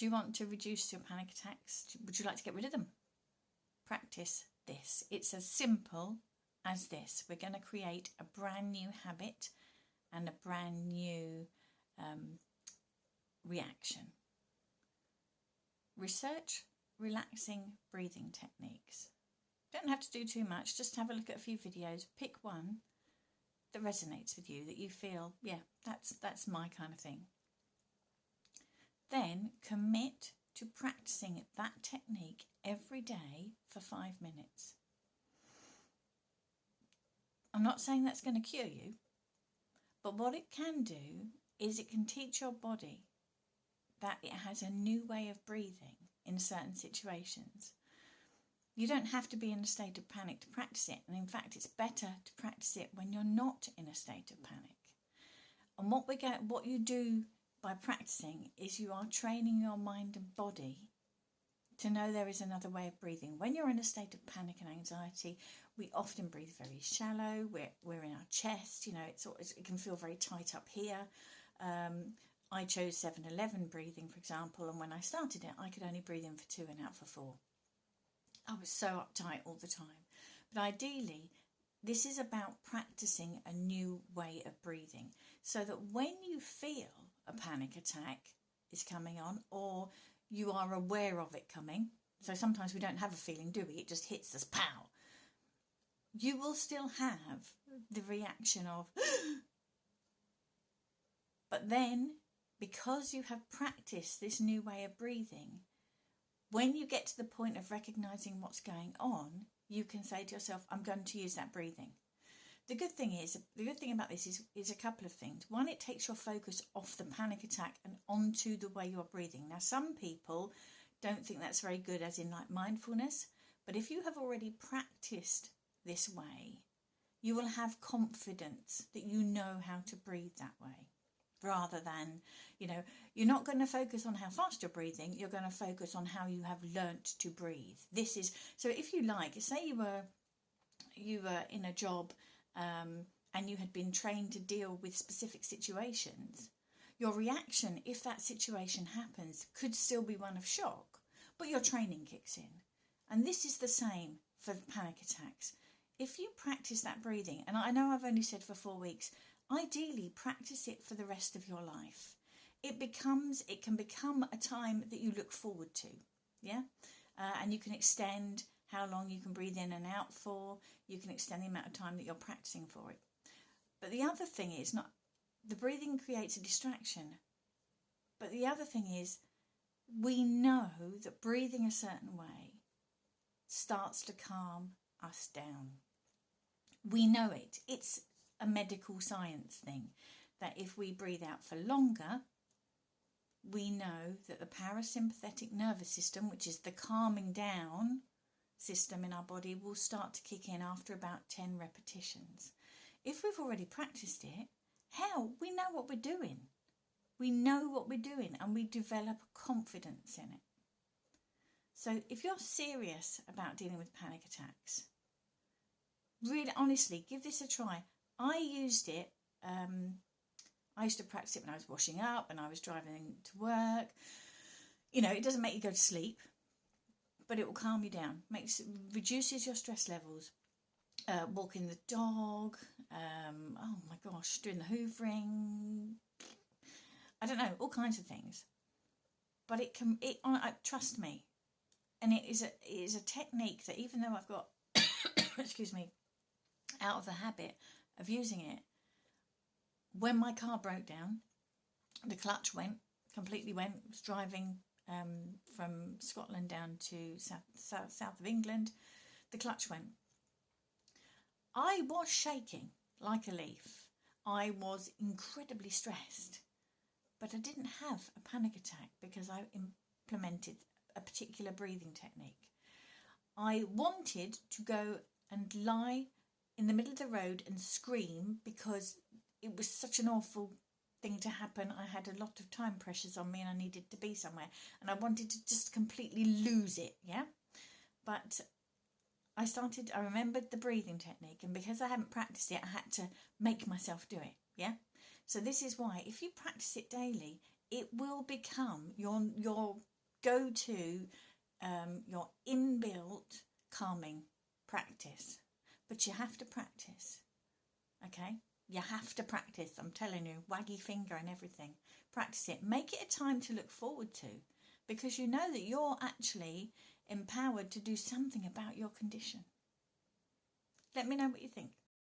Do you want to reduce your panic attacks? Would you like to get rid of them? Practice this. It's as simple as this. We're going to create a brand new habit and a brand new reaction. Research relaxing breathing techniques. Don't have to do too much, just have a look at a few videos, pick one that resonates with you, that you feel, yeah, that's my kind of thing. Then commit to practicing that technique every day for 5 minutes. I'm not saying that's going to cure you, but what it can do is it can teach your body that it has a new way of breathing in certain situations. You don't have to be in a state of panic to practice it, and in fact it's better to practice it when you're not in a state of panic. And what you do by practicing is you are training your mind and body to know there is another way of breathing. When you're in a state of panic and anxiety, we often breathe very shallow. We're in our chest, it can feel very tight up here. I chose 7-11 breathing, for example, and when I started it, I could only breathe in for 2 and out for 4. I was so uptight all the time. But ideally, this is about practicing a new way of breathing so that when you feel a panic attack is coming on, or you are aware of it coming, so sometimes we don't have a feeling, do we? It just hits us, pow. You will still have the reaction of, but then, because you have practiced this new way of breathing, when you get to the point of recognizing what's going on, you can say to yourself, I'm going to use that breathing. The good thing about this is a couple of things. One, it takes your focus off the panic attack and onto the way you're breathing. Now, some people don't think that's very good, as in like mindfulness, but if you have already practiced this way, you will have confidence that you know how to breathe that way. Rather than, you're not going to focus on how fast you're breathing, you're going to focus on how you have learnt to breathe. So if you like, say you were in a job and you had been trained to deal with specific situations, your reaction, if that situation happens, could still be one of shock, but your training kicks in. And this is the same for panic attacks. If you practice that breathing, and I know I've only said for 4 weeks, ideally practice it for the rest of your life. It can become a time that you look forward to, yeah? And you can extend how long you can breathe in and out for. You can extend the amount of time that you're practicing for it. But the other thing is, the breathing creates a distraction. But the other thing is, we know that breathing a certain way starts to calm us down. We know it. It's a medical science thing, that if we breathe out for longer, we know that the parasympathetic nervous system, which is the calming down system in our body, will start to kick in after about 10 repetitions. If we've already practiced it, we know what we're doing. We know what we're doing and we develop confidence in it. So if you're serious about dealing with panic attacks, really honestly, give this a try. I used it, I used to practice it when I was washing up and I was driving to work. It doesn't make you go to sleep, but it will calm you down, reduces your stress levels. Walking the dog, doing the hoovering, I don't know, all kinds of things. But trust me, and it is a technique that even though I've got, excuse me, out of the habit of using it, when my car broke down, the clutch completely went. I was driving from Scotland down to south of England. The clutch went. I was shaking like a leaf. I was incredibly stressed, but I didn't have a panic attack because I implemented a particular breathing technique. I wanted to go and lie in the middle of the road and scream because it was such an awful thing to happen. I had a lot of time pressures on me and I needed to be somewhere and I wanted to just completely lose it, yeah? But I remembered the breathing technique, and because I hadn't practiced it, I had to make myself do it, yeah? So this is why, if you practice it daily, it will become your go to your inbuilt calming practice. But you have to practice, okay? You have to practice, I'm telling you, waggy finger and everything. Practice it. Make it a time to look forward to, because you know that you're actually empowered to do something about your condition. Let me know what you think.